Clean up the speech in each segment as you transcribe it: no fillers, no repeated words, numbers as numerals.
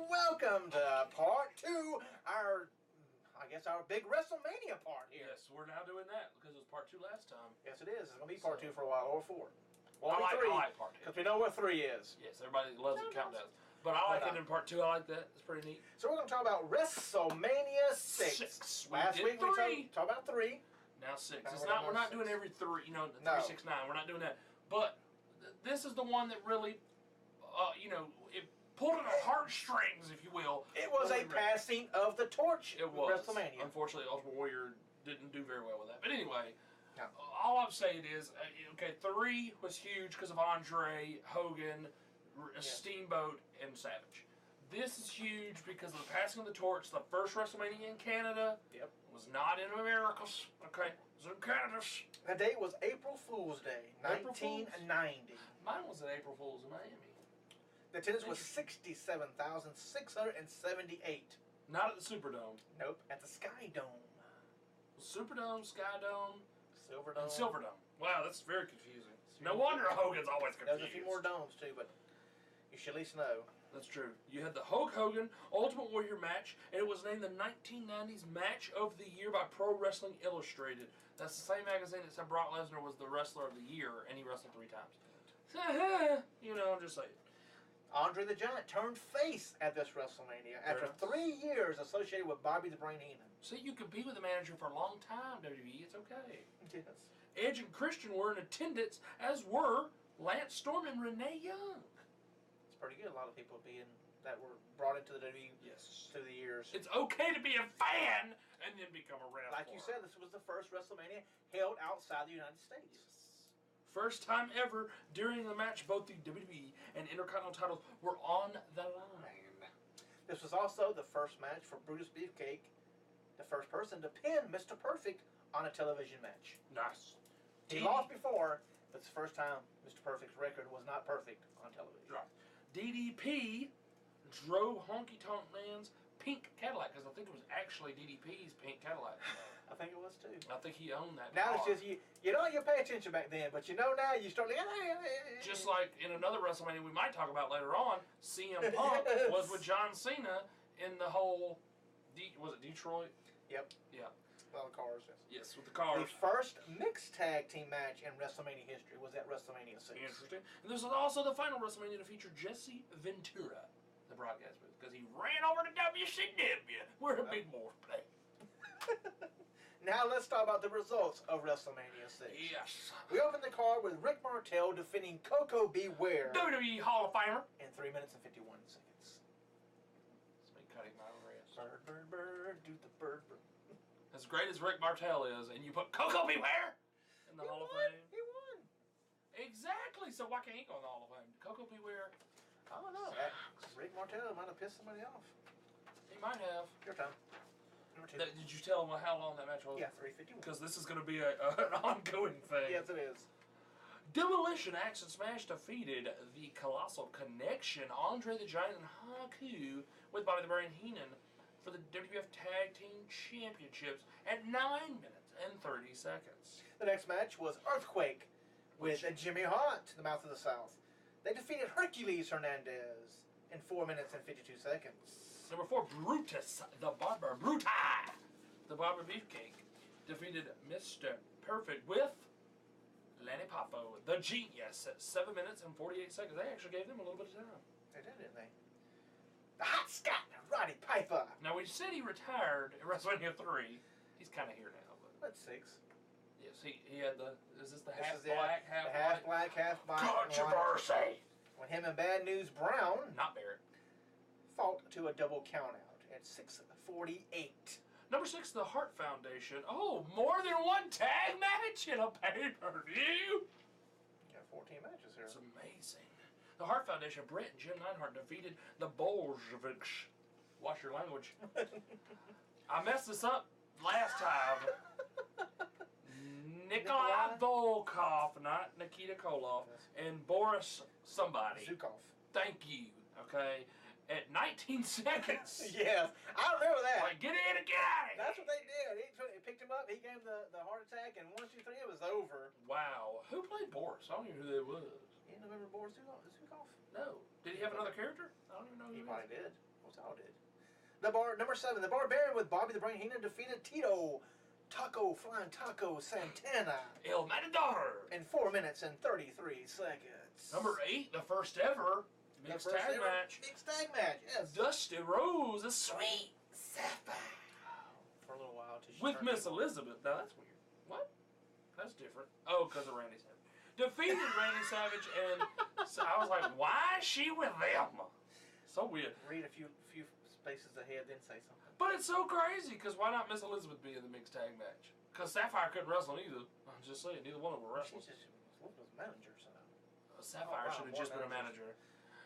Welcome to part two, our big WrestleMania part here. Yes, we're now doing that because it was part two last time. Yes, it is. It's going to be part two for a while, or four. Well, I three, like part two. because we know what three is. Yes, everybody loves the countdowns. But I like it in part two. I like that. It's pretty neat. So we're going to talk about WrestleMania 6. Last week we talked about 3. Now 6. It's not. We're not doing every 3. You know, 3, 6, 9. We're not doing that. But this is the one that really, it pulled at our heartstrings, if you will. It was a passing of the torch. It was. WrestleMania. Unfortunately, Ultimate Warrior didn't do very well with that. But anyway, all I'm saying is, 3 was huge because of Andre, Hogan, Steamboat, and Savage. This is huge because of the passing of the torch. The first WrestleMania in Canada was not in Americas. Okay, it was in Canada. The date was April Fool's Day, 1990. Mine was at April Fool's in Miami. The attendance was 67,678. Not at the Superdome. Nope, at the SkyDome. Superdome, SkyDome, Silverdome. And Silverdome. Wow, that's very confusing. No wonder Hogan's always confused. There's a few more domes too, but you should at least know. That's true. You had the Hulk Hogan Ultimate Warrior match, and it was named the 1990s Match of the Year by Pro Wrestling Illustrated. That's the same magazine that said Brock Lesnar was the Wrestler of the Year, and he wrestled 3 times. I'm just saying. Andre the Giant turned face at this WrestleMania after 3 years associated with Bobby the Brain Heenan. See, you could be with the manager for a long time, WWE. It's okay. Yes. Edge and Christian were in attendance, as were Lance Storm and Renee Young. It's pretty good. A lot of people that were brought into the WWE through the years. It's okay to be a fan and then become a wrestler. Like you said, this was the first WrestleMania held outside the United States. Yes. First time ever during the match, both the WWE and Intercontinental titles were on the line. This was also the first match for Brutus Beefcake, the first person to pin Mr. Perfect on a television match. Nice. He lost before, but it's the first time Mr. Perfect's record was not perfect on television. Right. DDP drove Honky Tonk Man's pink Cadillac, because I think it was actually DDP's pink Cadillac. I think it was too. I think he owned that now car. It's just, you pay attention back then, but now you start like... Just like in another WrestleMania we might talk about later on, CM Punk was with John Cena in the whole, was it Detroit? Yep. Yeah. All the cars, yes. Yes, with the cars. The first mixed tag team match in WrestleMania history was at WrestleMania 6. Interesting. And this was also the final WrestleMania to feature Jesse Ventura, the broadcast booth, because he ran over to WCW where the big boys play. Now let's talk about the results of WrestleMania 6. Yes. We opened the card with Rick Martel defeating Coco Beware. WWE Hall of Famer. In 3 minutes and 51 seconds. It's me cutting my wrist. Bird, bird, bird, do the bird, bird. As great as Rick Martel is, and you put Coco Beware in the Hall of Fame. He won. Exactly. So why can't he go in the Hall of Fame? Coco Beware. I don't know. Rick Martel might have pissed somebody off. He might have. Your time. Number 2. Did you tell him how long that match was? Yeah, 3:51. Because this is going to be an ongoing thing. Yes, it is. Demolition Axe and Smash defeated the Colossal Connection, Andre the Giant and Haku, with Bobby the Brain Heenan for the WWF Tag Team Championships at 9 minutes and 30 seconds. The next match was Earthquake with Jimmy Hart, the Mouth of the South. They defeated Hercules Hernandez in 4 minutes and 52 seconds. Number 4, Brutus, the Barber, the Barber Beefcake, defeated Mr. Perfect with Lanny Poffo, the Genius, at 7 minutes and 48 seconds. They actually gave them a little bit of time. They did, didn't they? The Hot Scott, Roddy Piper. Now, we said he retired at WrestleMania 3. He's kind of here now. That's 6. Yes, he had the, is this the half black, half white? Half black, half white. Controversy! When him and Bad News Brown Not Barrett. fought to a double countout at 6:48. Number 6, the Hart Foundation. Oh, more than one tag match in a pay-per-view? Got 14 matches here. It's amazing. The Hart Foundation, Brett and Jim Neidhart defeated the Bolsheviks. Watch your language. I messed this up last time. Nikolai Volkov, not Nikita Koloff, and Boris somebody. Zukov. Thank you. Okay. At 19 seconds. Yes, I remember that. Like, get in and get out of here. That's what they did. He picked him up, he gave him the heart attack, and 1, 2, 3, it was over. Wow. Who played Boris? I don't even know who that was. You don't remember Boris Zukov? No. Did he have another character? I don't even know who he probably did. Gonzalo did. Number 7, the Barbarian with Bobby the Brain Heenan defeated Tito Flying Taco Santana. El Matador. In 4 minutes and 33 seconds. Number 8, the first ever mixed tag match. Mixed tag match, yes. Dusty Rose, a sweet sapphire. For a little while. With Miss Elizabeth. Now that's weird. What? That's different. Oh, because of Randy Savage. Defeated Randy Savage, and so I was like, why is she with them? So weird. Read a few spaces ahead, then say something. But it's so crazy, because why not Miss Elizabeth be in the mixed tag match? Because Sapphire couldn't wrestle either. I'm just saying, neither one of them were wrestlers. She's just was manager, so. Sapphire should have just been a manager.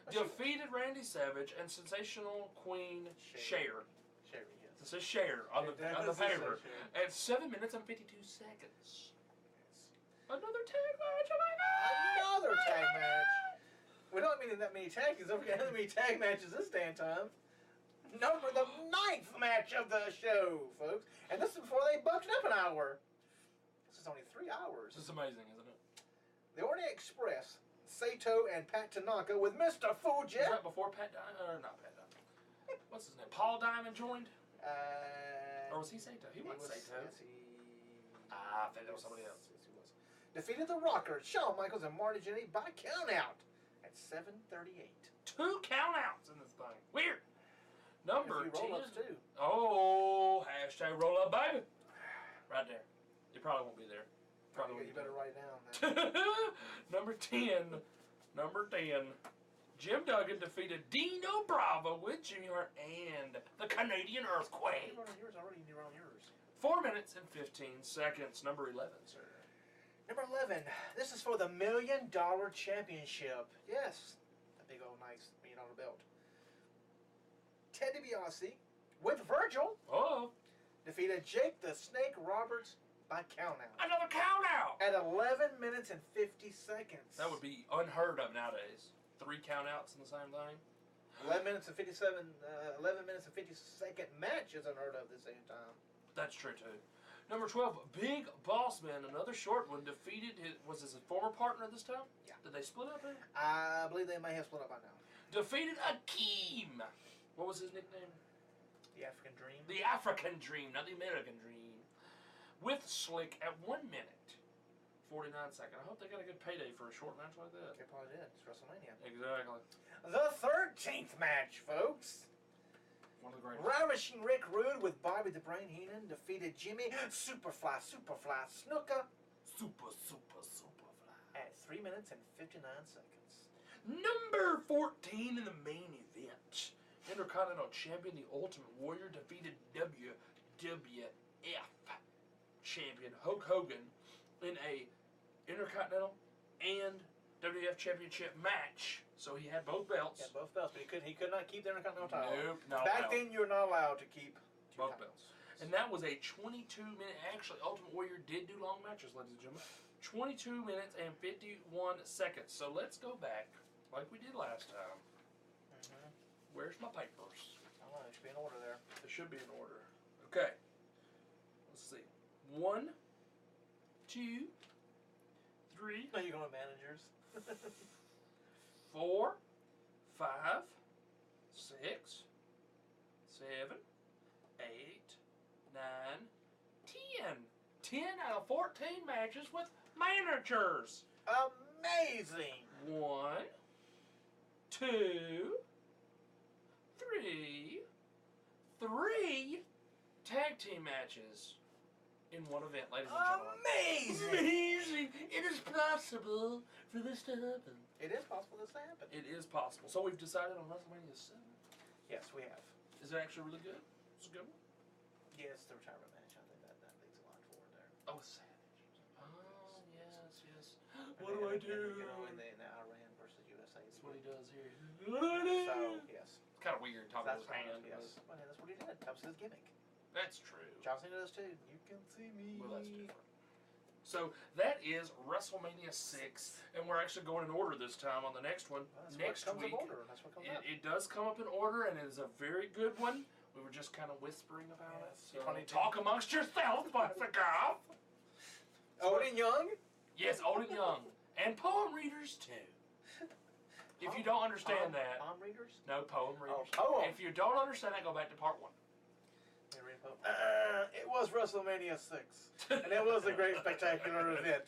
Defeated Randy Savage and sensational Queen Cher. Sherry, yes. This is Cher on the paper. At 7 minutes and 52 seconds. Another tag match. Oh my God! Another tag match. We don't mean that many tag matches. Don't forget how many tag matches this damn time. The 9th match of the show, folks. And this is before they bucked up an hour. This is only 3 hours. This is amazing, isn't it? The Orient Express, Sato and Pat Tanaka with Mr. Fuji. Was that before Pat Diamond? Or not Pat Diamond. What's his name? Paul Diamond joined? Or was he Sato? He wasn't Sato. Yes, I think that was somebody else. Yes, he was. Defeated the Rockers, Shawn Michaels and Marty Jannetty by countout at 7:38. 2 countouts in this thing. Weird. Number 10. Roll-ups too. Oh, hashtag roll up, baby. Right there. It probably won't be there. Probably you better write it down. Number 10. Jim Duggan defeated Dino Bravo with Jimmy Hart and the Canadian Earthquake. You wrote on yours already. You wrote on yours. 4 minutes and 15 seconds. Number 11, sir. Number 11. This is for the $1 Million Championship. Yes. A big old nice $1 million belt. Ted DiBiase with Virgil. Oh. Defeated Jake the Snake Roberts by countout. Another countout! At 11 minutes and 50 seconds. That would be unheard of nowadays. 3 countouts in the same thing. 11 minutes and 50 second match is unheard of this same time. That's true too. Number 12, Big Boss Man, another short one, defeated was his former partner this time? Yeah. Did they split up here? I believe they may have split up by now. Defeated Akeem. What was his nickname? The African Dream. The African Dream, not the American Dream. With Slick at 1 minute, 49 seconds. I hope they got a good payday for a short match like that. They probably did. It's WrestleMania. Exactly. The 13th match, folks. One of the greatest. Ravishing Rick Rude with Bobby the Brain Heenan defeated Jimmy Superfly Snuka. Superfly. At 3 minutes and 59 seconds. Number 14 in the main event. Intercontinental Champion, the Ultimate Warrior, defeated WWF Champion Hulk Hogan in a Intercontinental and WWF Championship match. So he had both belts. Yeah, both belts, but he could not keep the Intercontinental title. Nope, not Back then, you were not allowed to keep both belts. And that was a 22-minute. Actually, Ultimate Warrior did do long matches, ladies and gentlemen. 22 minutes and 51 seconds. So let's go back like we did last time. Where's my papers? I don't know. There should be an order there. There should be an order. Okay. Let's see. 1, 2, 3. No, you're going to managers. 4, 5, 6, 7, 8, 9, 10. 10 out of 14 matches with managers. Amazing. 1, 2, 3 tag team matches in one event, ladies and gentlemen. Amazing! It is possible for this to happen. It is possible this to happen. It is possible. So we've decided on WrestleMania 7. Yes, we have. Is it actually really good? It's a good one? Yes, the retirement match. I think that leads a lot forward there. Oh, Savage. Oh, yes. What do I do? You know, in the Iran versus USA. That's what he does here. So, yes. It's kind of weird talking to his hand. Yes. Well, yeah, that's what he did. That was his gimmick. That's true. John Cena does too. You can see me. Well, that's different. So that is WrestleMania 6, and we're actually going in order this time on the next one. That's next what comes week, in order. That's what comes up. it does come up in order, and it is a very good one. We were just kind of whispering about it. So 22. talk amongst yourselves, Buttercup. Old and young? Yes, old and young. And poem readers, too. If you don't understand that... Poem readers? No, poem readers. Oh, poem. If you don't understand that, go back to part 1. It was WrestleMania 6. And it was a great, spectacular event.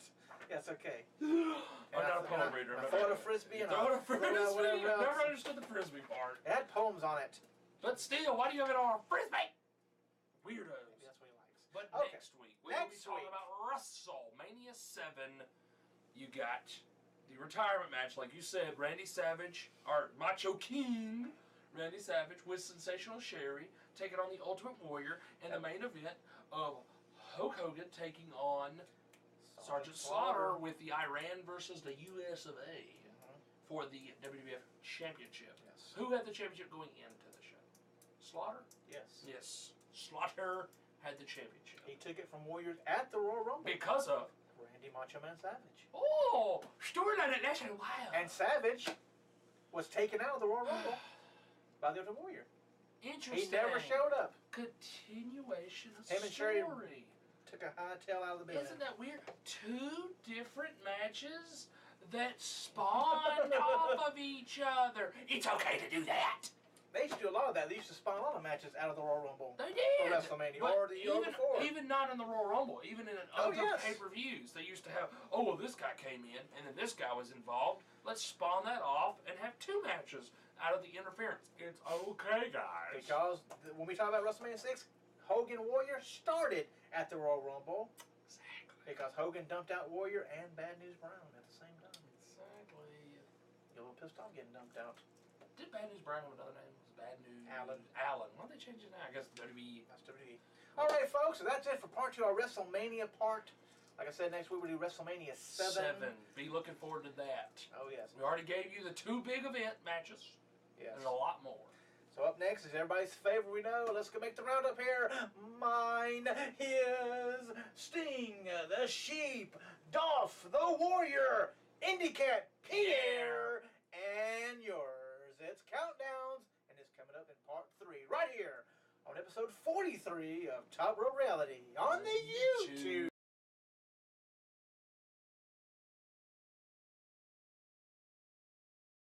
Yes, okay. I'm not a poem reader. I thought a frisbee and thought a frisbee. whatever else. Never understood the frisbee part. It had poems on it. But still, why do you have it on a frisbee? Weirdos. Maybe that's what he likes. But Okay. next week, we'll be Next talking week. about WrestleMania 7. You got the retirement match, like you said, Randy Savage, our Macho King, Randy Savage with Sensational Sherry taking on the Ultimate Warrior, and the main event of Hulk Hogan taking on Sergeant Slaughter with the Iran versus the US of A for the WWF Championship. Yes. Who had the championship going into the show? Slaughter? Yes. Yes. Slaughter had the championship. He took it from Warriors at the Royal Rumble. Because of Randy Macho Man Savage. Oh, storyline at National Wild. And Savage was taken out of the Royal Rumble by the Ultimate Warrior. Interesting. He never showed up. Continuation of Him and Sherry story. took a high tail out of the building. Isn't that weird? 2 different matches that spawned off of each other. It's okay to do that. They used to do a lot of that. They used to spawn a lot of matches out of the Royal Rumble. They did. For WrestleMania But or the year before. Even not in the Royal Rumble. Even in Oh, other yes. pay-per-views, they used to have, oh, well, this guy came in, and then this guy was involved. Let's spawn that off and have 2 matches out of the interference. It's okay, guys. Because when we talk about WrestleMania 6, Hogan Warrior started at the Royal Rumble. Exactly. Because Hogan dumped out Warrior and Bad News Brown at the same time. Exactly. You're a little pissed off getting dumped out. Did Bad News Brown have another name? Was it Bad News? Alan. Alan. Why don't they change it now? I guess the WWE. That's WWE. All right, folks. So that's it for part 2 of our WrestleMania part. Like I said, next week we'll do WrestleMania 7. Be looking forward to that. Oh, yes. We already gave you the 2 big event matches. Yes. And a lot more. So up next is everybody's favorite we know. Let's go make the roundup here. Mine, his, Sting, the Sheep, Dolph, the Warrior, IndyCat, Pierre, and yours. It's Countdowns, and it's coming up in part 3 right here on episode 43 of Top Rope Reality on the YouTube.